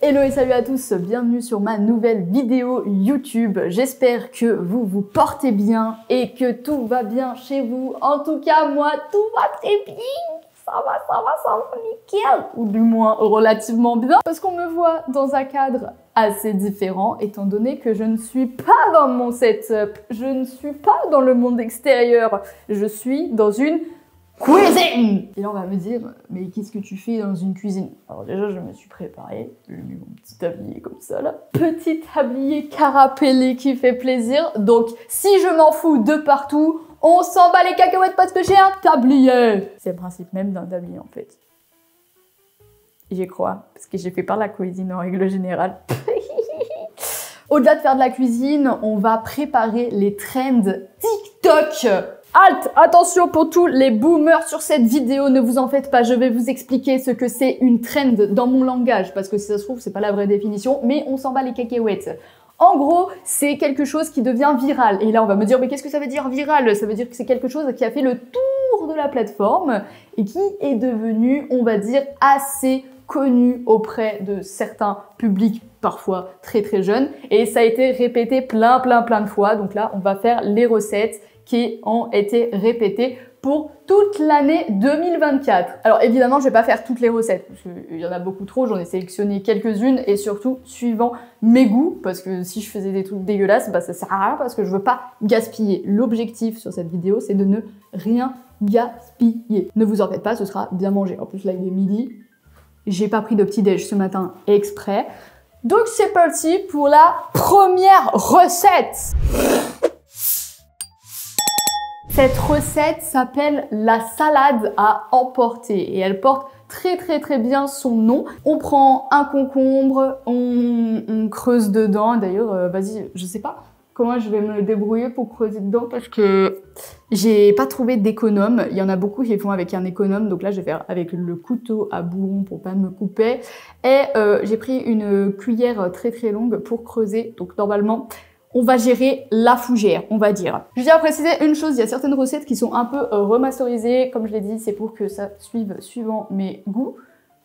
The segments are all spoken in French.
Hello et salut à tous, bienvenue sur ma nouvelle vidéo YouTube. J'espère que vous vous portez bien et que tout va bien chez vous. En tout cas, moi, tout va très bien. Ça va, nickel. Ou du moins relativement bien. Parce qu'on me voit dans un cadre assez différent, étant donné que je ne suis pas dans mon setup. Je ne suis pas dans le monde extérieur. Je suis dans une cuisine! Et là, on va me dire, mais qu'est-ce que tu fais dans une cuisine? Alors déjà, je me suis préparée. J'ai mis mon petit tablier comme ça, là. Petit tablier carapellé qui fait plaisir. Donc, si je m'en fous de partout, on s'en bat les cacahuètes parce que j'ai un tablier! C'est le principe même d'un tablier, en fait. J'y crois, parce que j'ai fait par la cuisine en règle générale. Au-delà de faire de la cuisine, on va préparer les trends TikTok. Halte! Attention pour tous les boomers sur cette vidéo, ne vous en faites pas, je vais vous expliquer ce que c'est une trend dans mon langage, parce que si ça se trouve, c'est pas la vraie définition, mais on s'en bat les cacahuètes. En gros, c'est quelque chose qui devient viral. Et là, on va me dire, mais qu'est-ce que ça veut dire viral? Ça veut dire que c'est quelque chose qui a fait le tour de la plateforme et qui est devenu, on va dire, assez connu auprès de certains publics, parfois très jeunes. Et ça a été répété plein de fois. Donc là, on va faire les recettes qui ont été répétées pour toute l'année 2024. Alors évidemment, je vais pas faire toutes les recettes, parce qu'il y en a beaucoup trop, j'en ai sélectionné quelques-unes, et surtout suivant mes goûts, parce que si je faisais des trucs dégueulasses, bah ça sert à rien, parce que je veux pas gaspiller. L'objectif sur cette vidéo, c'est de ne rien gaspiller. Ne vous en faites pas, ce sera bien mangé. En plus là, il est midi, j'ai pas pris de petit-déj ce matin exprès. Donc c'est parti pour la première recette. Cette recette s'appelle la salade à emporter et elle porte très bien son nom. On prend un concombre, on creuse dedans. D'ailleurs, vas-y, je sais pas comment je vais me débrouiller pour creuser dedans parce que j'ai pas trouvé d'économe. Il y en a beaucoup qui font avec un économe, donc là je vais faire avec le couteau à bourron pour pas me couper. Et j'ai pris une cuillère très longue pour creuser, donc normalement on va gérer la fougère, on va dire. Je tiens à préciser une chose, il y a certaines recettes qui sont un peu remasterisées. Comme je l'ai dit, c'est pour que ça suive suivant mes goûts,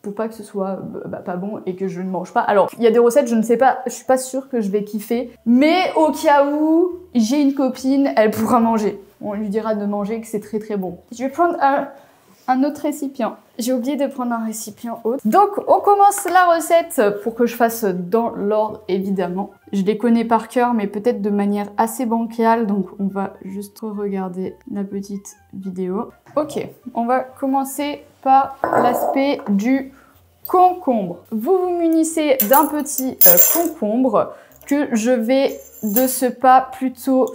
pour pas que ce soit pas bon et que je ne mange pas. Alors, il y a des recettes, je ne sais pas, je suis pas sûre que je vais kiffer, mais au cas où j'ai une copine, elle pourra manger. On lui dira de manger, que c'est très bon. Je vais prendre un autre récipient. J'ai oublié de prendre un récipient autre. Donc, on commence la recette pour que je fasse dans l'ordre, évidemment. Je les connais par cœur, mais peut-être de manière assez bancale. Donc, on va juste regarder la petite vidéo. Ok, on va commencer par l'aspect du concombre. Vous vous munissez d'un petit concombre que je vais de ce pas plutôt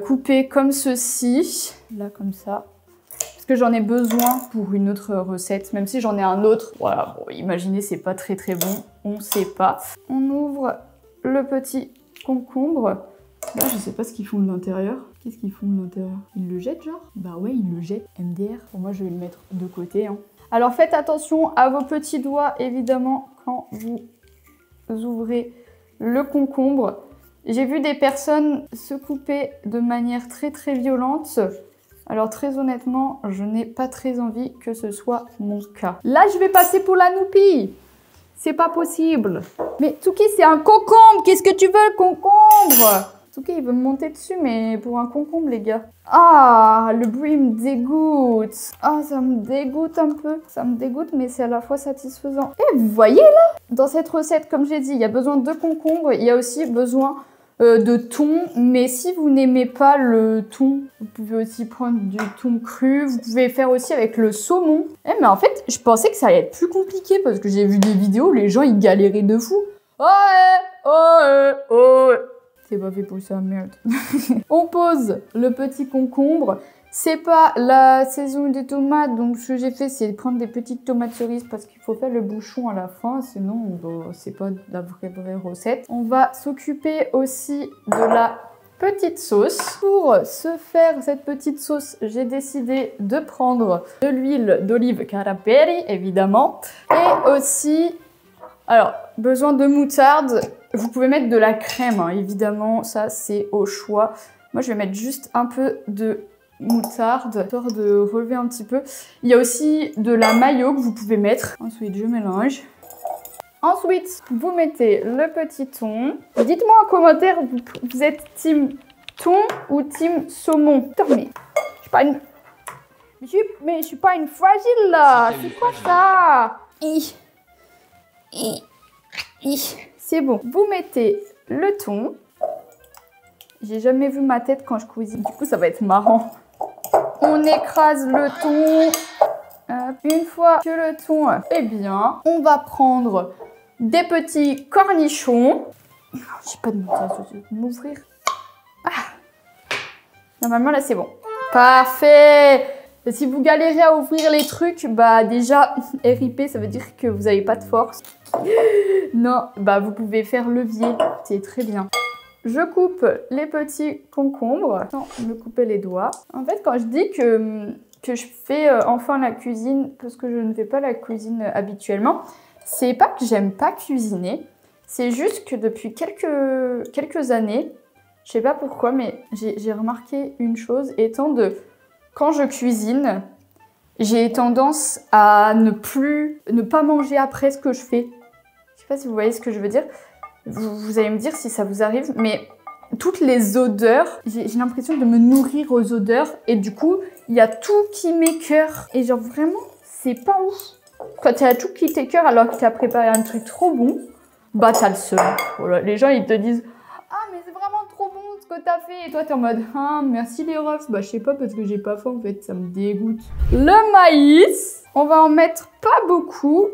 couper comme ceci. Là, comme ça. Parce que j'en ai besoin pour une autre recette, même si j'en ai un autre. Voilà, bon, imaginez, c'est pas très bon, on sait pas. On ouvre le petit concombre. Là, je sais pas ce qu'ils font de l'intérieur. Qu'est-ce qu'ils font de l'intérieur? Ils le jettent, genre? Bah ouais, ils le jettent, MDR. Bon, moi, je vais le mettre de côté. Hein. Alors, faites attention à vos petits doigts, évidemment, quand vous ouvrez le concombre. J'ai vu des personnes se couper de manière très violente. Alors très honnêtement, je n'ai pas très envie que ce soit mon cas. Là, je vais passer pour la noupie. C'est pas possible. Mais Tsuki, c'est un concombre. Qu'est-ce que tu veux, concombre? Tsuki, il veut me monter dessus, mais pour un concombre, les gars. Ah, le bruit me dégoûte. Ah, ça me dégoûte un peu. Ça me dégoûte, mais c'est à la fois satisfaisant. Et vous voyez là, dans cette recette, comme j'ai dit, il y a besoin de concombres. Il y a aussi besoin de thon, mais si vous n'aimez pas le thon, vous pouvez aussi prendre du thon cru, vous pouvez faire aussi avec le saumon. Eh, mais en fait, je pensais que ça allait être plus compliqué parce que j'ai vu des vidéos où les gens ils galéraient de fou. C'est pas fait pour ça, merde. On pose le petit concombre. C'est pas la saison des tomates, donc ce que j'ai fait, c'est prendre des petites tomates cerises parce qu'il faut faire le bouchon à la fin, sinon c'est pas la vraie recette. On va s'occuper aussi de la petite sauce. Pour se faire cette petite sauce, j'ai décidé de prendre de l'huile d'olive Carapelli, évidemment, et aussi, alors, besoin de moutarde. Vous pouvez mettre de la crème, hein, évidemment, ça c'est au choix. Moi, je vais mettre juste un peu de moutarde, histoire de relever un petit peu. Il y a aussi de la mayo que vous pouvez mettre. Ensuite, je mélange. Ensuite, vous mettez le petit thon. Dites-moi en commentaire, vous êtes team thon ou team saumon? Putain, mais je suis pas une... Mais je suis pas une fragile là. C'est quoi ça? C'est bon. Vous mettez le thon. J'ai jamais vu ma tête quand je cuisine. Du coup, ça va être marrant. On écrase le thon. Une fois que le thon est bien, on va prendre des petits cornichons. J'ai pas de m'ouvrir. Normalement, là, c'est bon. Parfait. Et si vous galérez à ouvrir les trucs, bah déjà, RIP, ça veut dire que vous n'avez pas de force. Non, bah vous pouvez faire levier. C'est très bien. Je coupe les petits concombres sans me couper les doigts. En fait, quand je dis que je fais enfin la cuisine, parce que je ne fais pas la cuisine habituellement, c'est pas que j'aime pas cuisiner, c'est juste que depuis quelques années, je sais pas pourquoi, mais j'ai remarqué une chose, quand je cuisine, j'ai tendance à ne pas manger après ce que je fais. Je sais pas si vous voyez ce que je veux dire. Vous allez me dire si ça vous arrive, mais toutes les odeurs, j'ai l'impression de me nourrir aux odeurs et du coup, il y a tout qui m'écœure. Et genre vraiment, c'est pas ouf. Quand tu as tout qui t'écœure alors que tu as préparé un truc trop bon, bah t'as le seum. Voilà. Les gens, ils te disent « Ah, mais c'est vraiment trop bon ce que t'as fait !» Et toi, t'es en mode « Ah, merci les refs. » Bah je sais pas parce que j'ai pas faim en fait, ça me dégoûte. Le maïs, on va en mettre pas beaucoup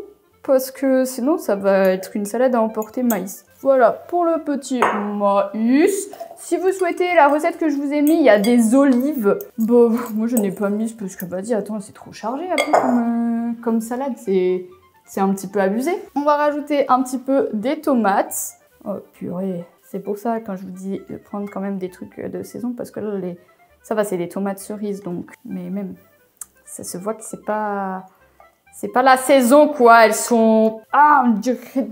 parce que sinon ça va être une salade à emporter maïs. Voilà pour le petit maïs. Si vous souhaitez la recette que je vous ai mis, il y a des olives. Bon, moi je n'ai pas mis parce que vas-y, attends, c'est trop chargé après comme salade, c'est un petit peu abusé. On va rajouter un petit peu des tomates. Oh purée, c'est pour ça quand je vous dis de prendre quand même des trucs de saison parce que là, ça va, c'est des tomates cerises donc. Mais même, ça se voit que c'est pas la saison quoi, elles sont... Ah, on dirait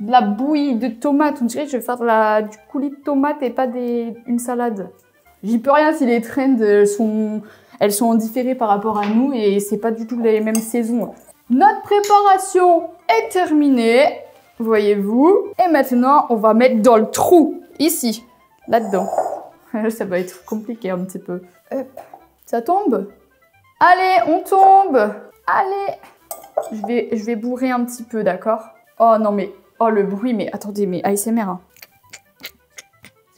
de la bouillie de tomates, on dirait que je vais faire du coulis de tomates et pas une salade. J'y peux rien si les trends elles sont en différé par rapport à nous et c'est pas du tout les mêmes saisons. Notre préparation est terminée, voyez-vous. Et maintenant, on va mettre dans le trou, ici, là-dedans. Ça va être compliqué un petit peu. Hop. Ça tombe? Allez, on tombe! Allez! Je vais bourrer un petit peu, d'accord? Oh non mais... Oh le bruit, mais attendez, mais ASMR. Hein.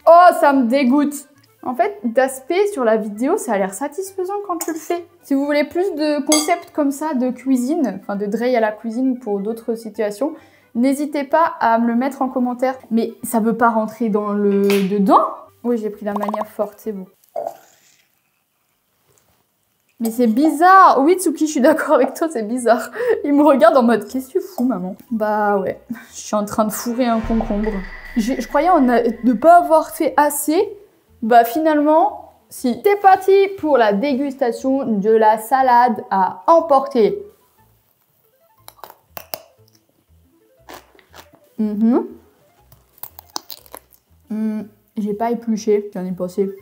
Oh, ça me dégoûte! En fait, d'aspect sur la vidéo, ça a l'air satisfaisant quand tu le fais. Si vous voulez plus de concepts comme ça de cuisine, enfin de Dray à la cuisine pour d'autres situations, n'hésitez pas à me le mettre en commentaire. Mais ça veut pas rentrer dans dedans? Oui, j'ai pris la manière forte, c'est bon. Mais c'est bizarre. Oui, Tsuki, je suis d'accord avec toi, c'est bizarre. Il me regarde en mode, qu'est-ce que tu fous, maman? Bah ouais, je suis en train de fourrer un concombre. Je croyais ne pas avoir fait assez. Bah finalement, si. C'est parti pour la dégustation de la salade à emporter. J'ai pas épluché, j'en ai passé.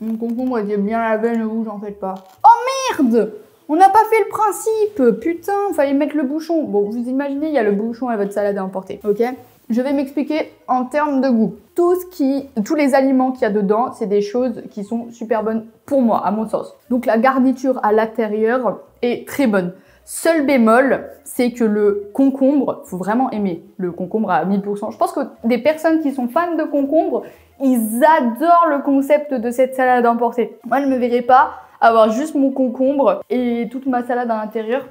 Mon concombre était bien lavé, ne vous en faites pas. Oh merde! On n'a pas fait le principe! Putain, fallait mettre le bouchon. Bon, vous imaginez, il y a le bouchon à votre salade à emporter, ok? Je vais m'expliquer en termes de goût. Tous les aliments qu'il y a dedans, c'est des choses qui sont super bonnes pour moi, à mon sens. Donc la garniture à l'intérieur est très bonne. Seul bémol, c'est que le concombre, faut vraiment aimer le concombre à 1000%. Je pense que des personnes qui sont fans de concombre, ils adorent le concept de cette salade emportée. Moi, je ne me verrais pas avoir juste mon concombre et toute ma salade à l'intérieur.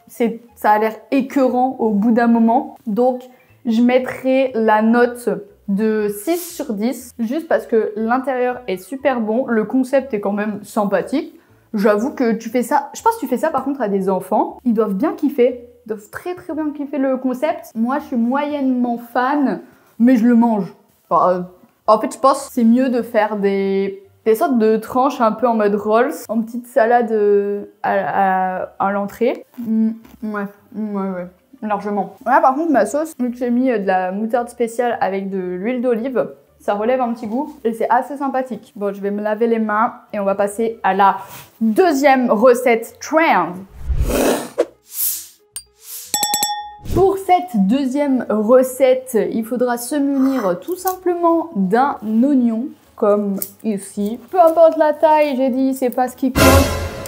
Ça a l'air écœurant au bout d'un moment. Donc, je mettrai la note de 6 sur 10, juste parce que l'intérieur est super bon, le concept est quand même sympathique. J'avoue que tu fais ça, je pense que tu fais ça par contre à des enfants, ils doivent bien kiffer, ils doivent très bien kiffer le concept. Moi, je suis moyennement fan, mais je le mange. Enfin, en fait, je pense que c'est mieux de faire des sortes de tranches un peu en mode rolls, en petite salade à l'entrée. Ouais. Largement. Là par contre ma sauce, vu que j'ai mis de la moutarde spéciale avec de l'huile d'olive, ça relève un petit goût et c'est assez sympathique. Bon, je vais me laver les mains et on va passer à la deuxième recette trend. Pour cette cette deuxième recette, il faudra se munir tout simplement d'un oignon, comme ici. Peu importe la taille, j'ai dit, c'est pas ce qui compte.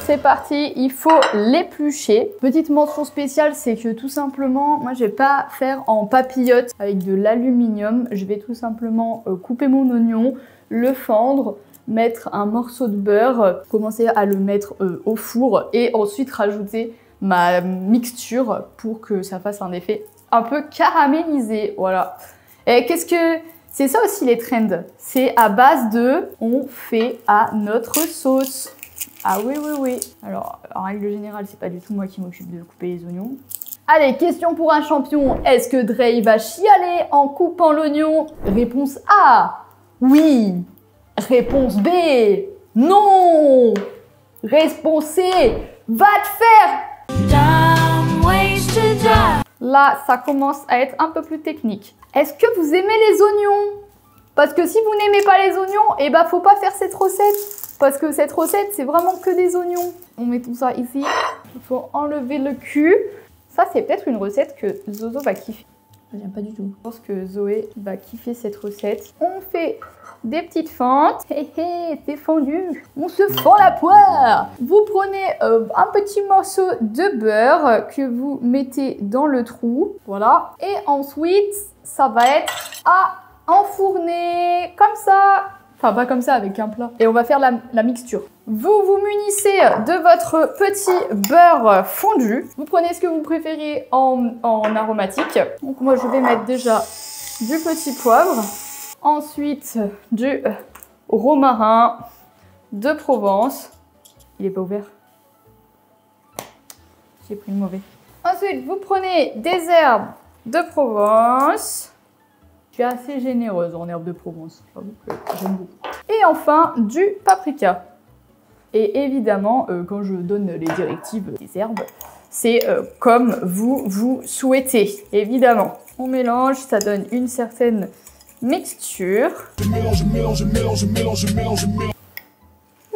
C'est parti, il faut l'éplucher. Petite mention spéciale, c'est que tout simplement, moi je vais pas faire en papillote avec de l'aluminium. Je vais tout simplement couper mon oignon, le fendre, mettre un morceau de beurre, commencer à le mettre au four et ensuite rajouter ma mixture pour que ça fasse un effet un peu caramélisé. Voilà. Et qu'est-ce que... C'est ça aussi les trends. C'est à base de... On fait à notre sauce. Ah oui, oui, oui. Alors, en règle générale, c'est pas du tout moi qui m'occupe de couper les oignons. Allez, question pour un champion. Est-ce que Dre va chialer en coupant l'oignon? Réponse A. Oui. Réponse B. Non. Réponse C. Va te faire. Là, ça commence à être un peu plus technique. Est-ce que vous aimez les oignons? Parce que si vous n'aimez pas les oignons, eh ben faut pas faire cette recette. Parce que cette recette, c'est vraiment que des oignons. On met tout ça ici. Il faut enlever le cul. Ça, c'est peut-être une recette que Zozo va kiffer. J'aime pas du tout. Je pense que Zoé va kiffer cette recette. On fait des petites fentes. Hé hé, c'est fendu. On se fend la poire. Vous prenez un petit morceau de beurre que vous mettez dans le trou. Voilà. Et ensuite, ça va être à enfourner comme ça. Enfin, pas comme ça, avec un plat. Et on va faire la mixture. Vous vous munissez de votre petit beurre fondu. Vous prenez ce que vous préférez en aromatique. Donc moi, je vais mettre déjà du petit poivre. Ensuite, du romarin de Provence. Il est pas ouvert. J'ai pris le mauvais. Ensuite, vous prenez des herbes de Provence. Je suis assez généreuse en herbes de Provence. J'avoue que j'aime beaucoup. Et enfin, du paprika. Et évidemment, quand je donne les directives des herbes, c'est comme vous souhaitez, évidemment. On mélange, ça donne une certaine mixture.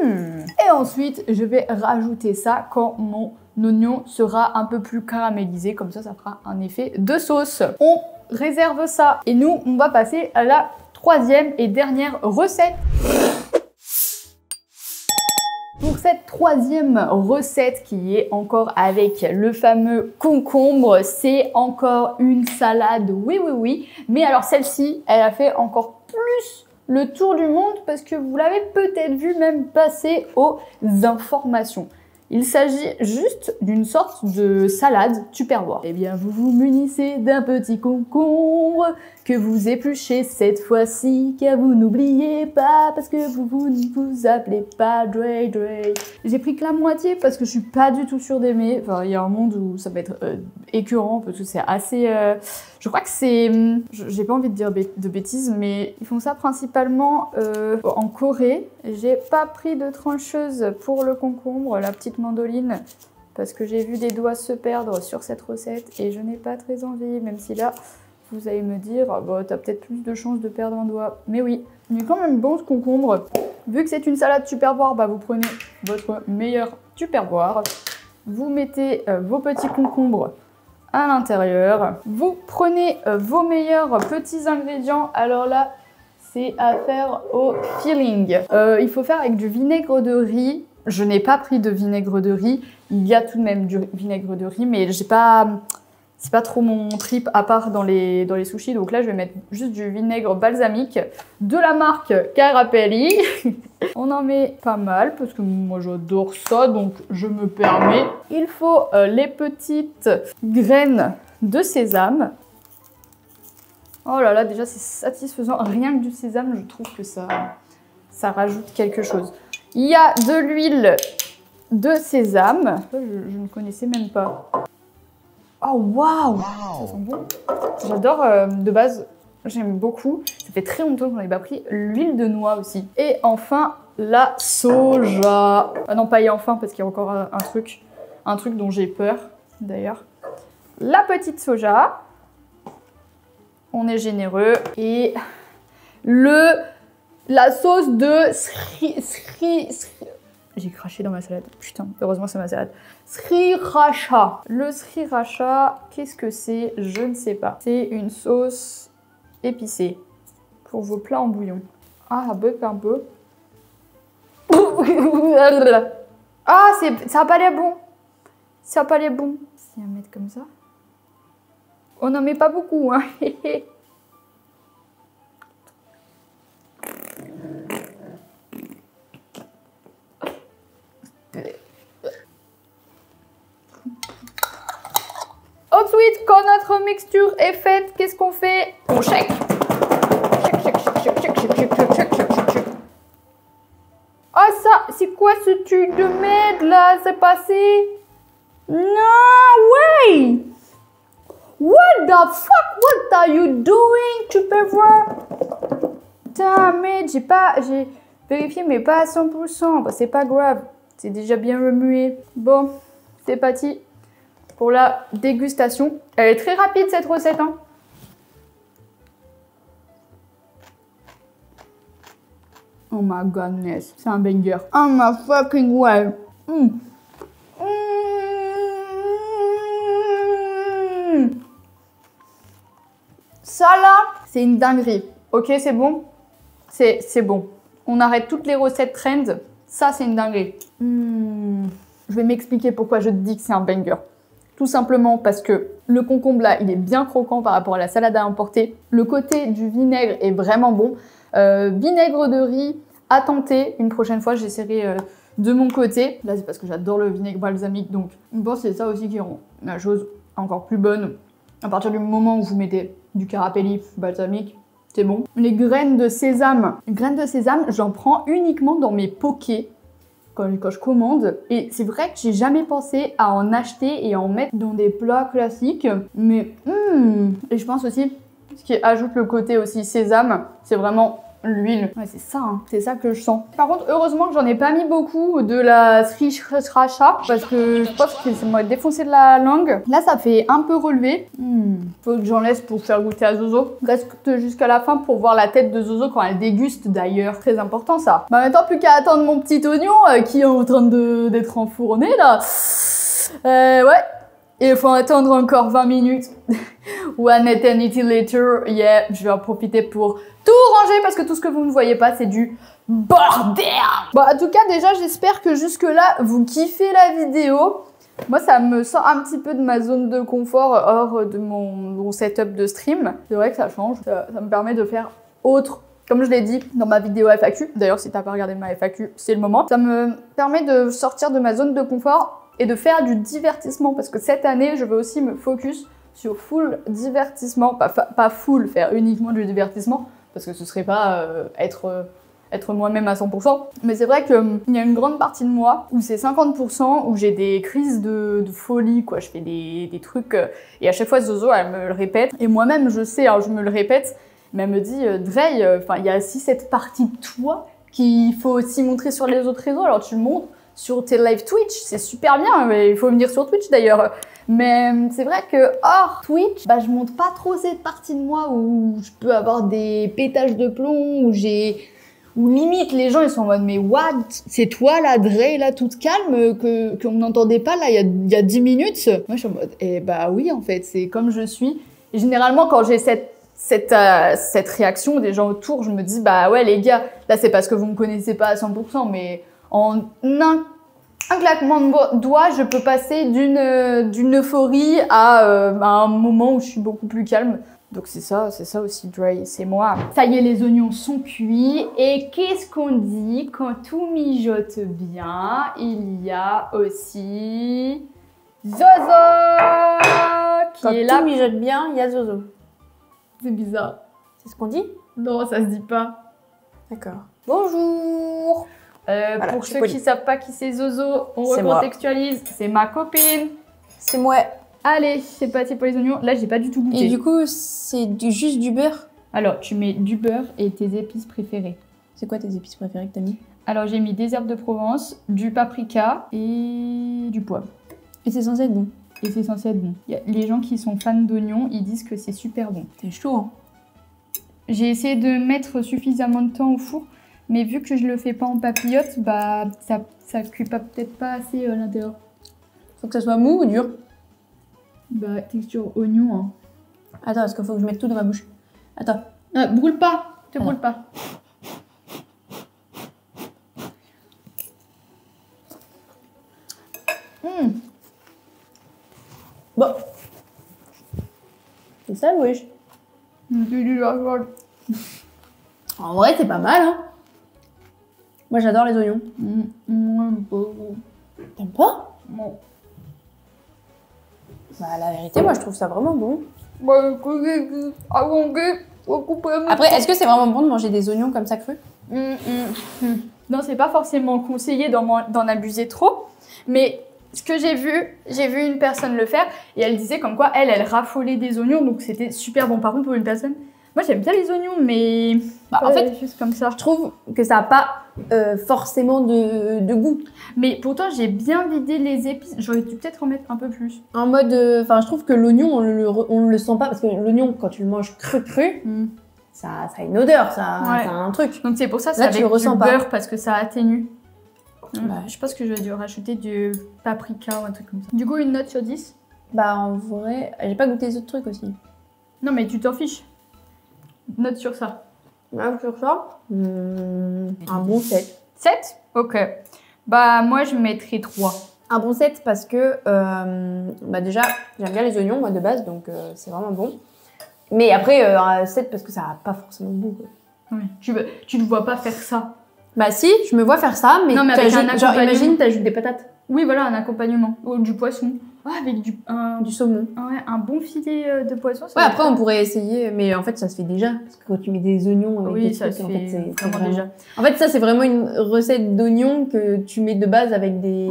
Et ensuite, je vais rajouter ça quand mon oignon sera un peu plus caramélisé. Comme ça fera un effet de sauce. On réserve ça. Et nous, on va passer à la troisième et dernière recette. Pour cette troisième recette qui est encore avec le fameux concombre, c'est encore une salade, oui, oui, oui. Mais alors celle-ci, elle a fait encore plus le tour du monde parce que vous l'avez peut-être vu même passer aux informations. Il s'agit juste d'une sorte de salade tupperware. Eh bien, vous vous munissez d'un petit concombre que vous épluchez cette fois-ci, car vous n'oubliez pas, parce que vous ne vous appelez pas Dre Dre. J'ai pris que la moitié parce que je suis pas du tout sûre d'aimer. Enfin, il y a un monde où ça va être écœurant parce que c'est assez... Je crois que c'est... J'ai pas envie de dire de bêtises, mais ils font ça principalement en Corée. J'ai pas pris de trancheuse pour le concombre, la petite mandoline, parce que j'ai vu des doigts se perdre sur cette recette et je n'ai pas très envie, même si là, vous allez me dire, bah, t'as peut-être plus de chances de perdre un doigt. Mais oui, il est quand même bon ce concombre. Vu que c'est une salade tupperware, bah, vous prenez votre meilleur tupperware, vous mettez vos petits concombres à l'intérieur, vous prenez vos meilleurs petits ingrédients. Alors là, c'est à faire au feeling. Il faut faire avec du vinaigre de riz. Je n'ai pas pris de vinaigre de riz. Il y a tout de même du vinaigre de riz, mais j'ai pas... C'est pas trop mon trip à part dans les sushis. Donc là, je vais mettre juste du vinaigre balsamique de la marque Carapelli. On en met pas mal parce que moi, j'adore ça. Donc, je me permets. Il faut les petites graines de sésame. Oh là là, déjà, c'est satisfaisant. Rien que du sésame, je trouve que ça rajoute quelque chose. Il y a de l'huile de sésame. Ça, je ne connaissais même pas. Oh waouh, ça sent bon. J'adore de base, j'aime beaucoup. Ça fait très longtemps que j'en ai pas pris. L'huile de noix aussi. Et enfin, la soja. Ah non, pas y enfin parce qu'il y a encore un truc dont j'ai peur d'ailleurs. La petite soja. On est généreux. Et la sauce de J'ai craché dans ma salade. Putain, heureusement c'est ma salade. Sriracha. Le sriracha, qu'est-ce que c'est? Je ne sais pas. C'est une sauce épicée pour vos plats en bouillon. Ah, ça bug un peu. Ah, ça a pas l'air bon. Ça a pas l'air bon. Si à mettre comme ça. On n'en met pas beaucoup, hein. Ensuite, quand notre mixture est faite, qu'est-ce qu'on fait? On shake. Oh ça, c'est quoi ce truc de merde là? C'est passé? No way! What the fuck? What are you doing? Tu peux voir? Putain, merde, j'ai vérifié mais pas à 100%. Bah, c'est pas grave, c'est déjà bien remué. Bon, c'est parti pour la dégustation. Elle est très rapide cette recette, hein. Oh my godness, c'est un banger. Oh my fucking way. Ça là, c'est une dinguerie. Ok, c'est bon? C'est bon. On arrête toutes les recettes trend. Ça, c'est une dinguerie. Je vais m'expliquer pourquoi je te dis que c'est un banger. Tout simplement parce que le concombre là, il est bien croquant par rapport à la salade à emporter. Le côté du vinaigre est vraiment bon. Vinaigre de riz à tenter. Une prochaine fois, j'essaierai de mon côté. Là, c'est parce que j'adore le vinaigre balsamique. Donc, bon, c'est ça aussi qui rend la chose encore plus bonne. À partir du moment où vous mettez du carapelli balsamique, c'est bon. Les graines de sésame. Les graines de sésame, j'en prends uniquement dans mes pokés. Quand je commande. Et c'est vrai que j'ai jamais pensé à en acheter et en mettre dans des plats classiques. Mais, et je pense aussi, ce qui ajoute le côté aussi sésame, c'est vraiment l'huile. Ouais, c'est ça, hein. C'est ça que je sens. Par contre, heureusement que j'en ai pas mis beaucoup de la sriracha parce que je pense que ça m'a défoncé de la langue. Là, ça fait un peu relevé. Faut que j'en laisse pour faire goûter à Zozo. Reste jusqu'à la fin pour voir la tête de Zozo quand elle déguste d'ailleurs. Très important ça. Bah maintenant, plus qu'à attendre mon petit oignon qui est en train d'être enfourné là. Ouais. Et il faut attendre encore 20 minutes. One eternity later, yeah, je vais en profiter pour tout ranger parce que tout ce que vous ne voyez pas, c'est du bordel. Bon, en tout cas, déjà, j'espère que jusque-là, vous kiffez la vidéo. Moi, ça me sort un petit peu de ma zone de confort hors de mon setup de stream. C'est vrai que ça change. Ça me permet de faire autre. Comme je l'ai dit dans ma vidéo FAQ. D'ailleurs, si t'as pas regardé ma FAQ, c'est le moment. Ça me permet de sortir de ma zone de confort et de faire du divertissement parce que cette année, je veux aussi me focus sur full divertissement, pas full, faire uniquement du divertissement parce que ce serait pas être moi-même à 100%. Mais c'est vrai qu'il y a une grande partie de moi où c'est 50% où j'ai des crises de folie, quoi. Je fais des trucs et à chaque fois Zozo, elle me le répète. Et moi-même, je sais, alors je me le répète, mais elle me dit, Drey, il y a aussi cette partie de toi qu'il faut aussi montrer sur les autres réseaux. Alors tu le montres sur tes live Twitch, c'est super bien, mais il faut venir sur Twitch d'ailleurs. Mais c'est vrai que hors Twitch, bah je montre pas trop cette partie de moi où je peux avoir des pétages de plomb, où limite les gens ils sont en mode mais what? C'est toi la Drey là toute calme qu'on n'entendait pas là il y a 10 minutes? Moi je suis en mode eh bah oui en fait, c'est comme je suis. Et généralement quand j'ai cette réaction des gens autour, je me dis bah ouais les gars, là c'est parce que vous me connaissez pas à 100%, mais en un claquement de doigts, je peux passer d'une euphorie à un moment où je suis beaucoup plus calme. Donc c'est ça aussi Drey, c'est moi. Ça y est, les oignons sont cuits. Et qu'est-ce qu'on dit quand tout mijote bien? Il y a aussi Zozo qui est là. Quand tout mijote bien, il y a Zozo. C'est bizarre. C'est ce qu'on dit? Non, ça se dit pas. D'accord. Bonjour. Voilà, pour ceux qui savent pas qui c'est Zozo, on recontextualise. C'est ma copine. C'est moi. Allez, c'est parti pour les oignons. Là, j'ai pas du tout goûté. Et du coup, c'est juste du beurre? Alors, tu mets du beurre et tes épices préférées. C'est quoi tes épices préférées que t'as mis? Alors, j'ai mis des herbes de Provence, du paprika et du poivre. Et c'est censé être bon? Et c'est censé être bon. Les gens qui sont fans d'oignons, ils disent que c'est super bon. C'est chaud, hein? J'ai essayé de mettre suffisamment de temps au four Mais vu que je le fais pas en papillote, bah ça cuit peut-être pas assez à l'intérieur. Faut que ça soit mou ou dur? Bah texture oignon. Hein. Attends, parce qu'il faut que je mette tout dans ma bouche. Attends. Brûle pas, brûle pas. Bon. C'est ça, wesh. En vrai, c'est pas mal, hein. Moi, j'adore les oignons. T'aimes pas? Non. Bah, la vérité, moi, je trouve ça vraiment bon. Après, est-ce que c'est vraiment bon de manger des oignons comme ça crus? Non, c'est pas forcément conseillé d'en abuser trop, mais ce que j'ai vu une personne le faire et elle disait comme quoi elle raffolait des oignons, donc c'était super bon. Par contre, pour une personne, moi j'aime bien les oignons, mais en fait, juste comme ça. Je trouve que ça n'a pas forcément de goût. Mais pourtant, j'ai bien vidé les épices. J'aurais dû peut-être en mettre un peu plus. En mode, enfin, je trouve que l'oignon, on le sent pas parce que l'oignon, quand tu le manges cru, ça a une odeur, ça a un truc. Donc c'est pour ça, c'est là, avec tu le ressens du pas. beurre parce que ça atténue. Bah, je pense que j'aurais dû rajouter du paprika ou un truc comme ça. Du coup, une note sur 10? Bah, en vrai, j'ai pas goûté les autres trucs aussi. Non, mais tu t'en fiches. Note sur ça. Même sur ça, un bon 7. 7? Ok. Bah, moi, je mettrais 3. Un bon 7 parce que, bah déjà, j'aime bien les oignons, moi, de base, donc c'est vraiment bon. Mais après, 7 parce que ça a pas forcément de goût. Oui. Tu ne vois pas faire ça. Bah si, je me vois faire ça, mais, non, mais avec un genre imagine, t'ajoutes des patates. Oui, voilà, un accompagnement. Ou du poisson. Ah, avec du saumon. Ouais, un bon filet de poisson. Ouais, après on pourrait essayer, mais en fait ça se fait déjà. Parce que quand tu mets des oignons avec des ça trucs, se en fait fait c'est vraiment déjà. En fait ça c'est vraiment une recette d'oignons que tu mets de base avec de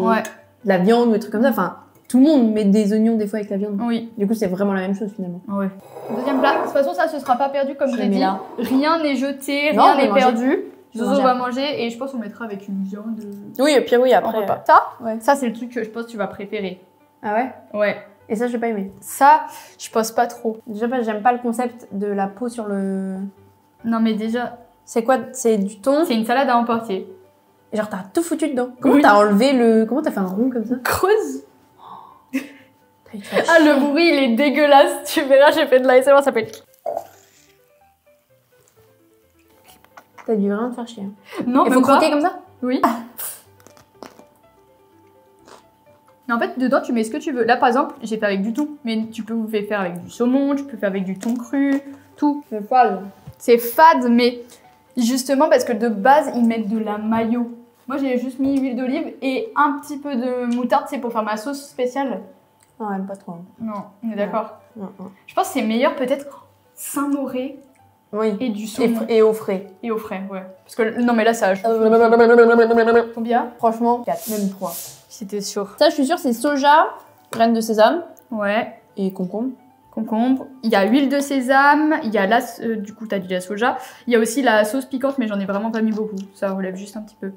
la viande ou des trucs comme ça. Enfin, tout le monde met des oignons des fois avec la viande. Oui. Du coup c'est vraiment la même chose finalement. Ouais. Deuxième plat. De toute façon ça se sera pas perdu comme je l'ai dit. Là. Rien n'est jeté, rien n'est perdu. Zozo va manger et je pense qu'on mettra avec une viande. Oui, et puis oui, après. Ça c'est le truc que je pense que tu vas préférer. Ah ouais? Ouais. Et ça, j'ai pas aimé. Ça, je pense pas trop. Déjà, j'aime pas le concept de la peau sur le... Non, mais déjà... C'est quoi? C'est du thon? C'est une salade à emporter. Et genre, t'as tout foutu dedans. Comment t'as enlevé le... Comment t'as fait un rond comme ça? Creuse. Ah, le bruit, il est dégueulasse. Tu verras, j'ai fait de l'ASMR, ça fait... T'as dû vraiment te faire chier. Non, il faut croquer comme ça? Oui. Mais en fait, dedans, tu mets ce que tu veux. Là, par exemple, j'ai fait avec du thon. Mais tu peux faire avec du saumon, tu peux faire avec du thon cru, tout. C'est fade. C'est fade, mais justement parce que de base, ils mettent de la mayo. Moi, j'ai juste mis huile d'olive et un petit peu de moutarde, c'est pour faire ma sauce spéciale. Non, même pas trop. Non, on est d'accord. Non. Je pense que c'est meilleur peut-être Saint-Moré. Oui. Et du saumon. Et au frais. Et au frais, ouais. Parce que, non mais là, ça... Combien? Franchement, 4, même 3. C'était sûr. Ça, je suis sûre, c'est soja, graines de sésame. Ouais. Et concombre. Concombre. Il y a huile de sésame, il y a la... du coup, t'as dit la soja. Il y a aussi la sauce piquante, mais j'en ai vraiment pas mis beaucoup. Ça relève juste un petit peu.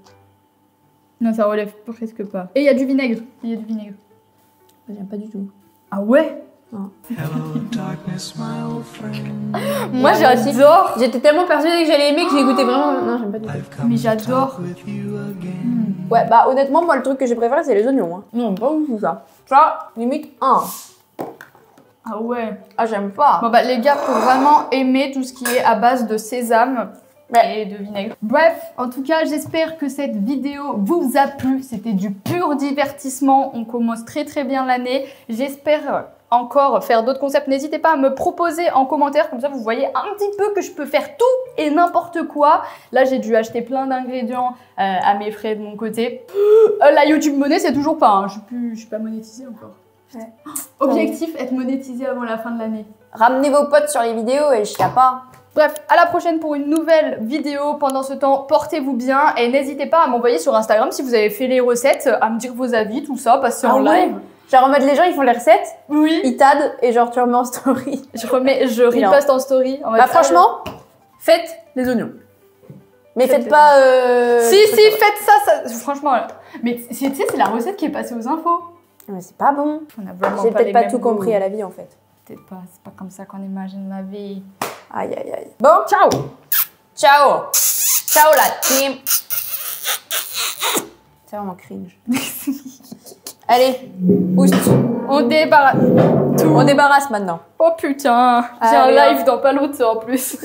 Non, ça relève presque pas. Et il y a du vinaigre. J'aime pas du tout. Ah ouais? Hello, darkness, my old friend. Moi, j'adore. J'étais tellement persuadée que j'allais aimer que j'ai goûté vraiment... Non, j'aime pas du tout. Mais j'adore. Ouais, bah honnêtement, moi, le truc que j'ai préféré, c'est les oignons. Hein. Non, pas du tout ça. Ça, limite 1. Ah ouais. Ah, j'aime pas. Bon bah les gars, pour vraiment aimer tout ce qui est à base de sésame et de vinaigre. Bref, en tout cas, j'espère que cette vidéo vous a plu. C'était du pur divertissement. On commence très très bien l'année. J'espère encore faire d'autres concepts. N'hésitez pas à me proposer en commentaire. Comme ça, vous voyez un petit peu que je peux faire tout et n'importe quoi. Là, j'ai dû acheter plein d'ingrédients à mes frais de mon côté. La YouTube Money, c'est toujours pas. Hein. Je suis pas monétisée encore. Ouais. Objectif, être monétisé avant la fin de l'année. Ramenez vos potes sur les vidéos et je sais pas. Bref, à la prochaine pour une nouvelle vidéo. Pendant ce temps, portez-vous bien et n'hésitez pas à m'envoyer sur Instagram si vous avez fait les recettes, à me dire vos avis, tout ça, passer en live. Genre en mode les gens ils font les recettes, oui. Ils t'aident et genre tu remets en story. Je reposte en story. En mode, bah franchement, faites les oignons. Mais faites pas... Si, faites ça. Franchement, mais tu sais, c'est la recette qui est passée aux infos. Mais c'est pas bon. J'ai peut-être pas tout compris à la vie en fait. Peut-être pas, c'est pas comme ça qu'on imagine la vie. Aïe aïe aïe. Bon, ciao. Ciao. Ciao la team. C'est vraiment cringe. Allez, oust. On débarrasse. On débarrasse maintenant. Oh putain, j'ai un Allez, live dans pas longtemps en plus.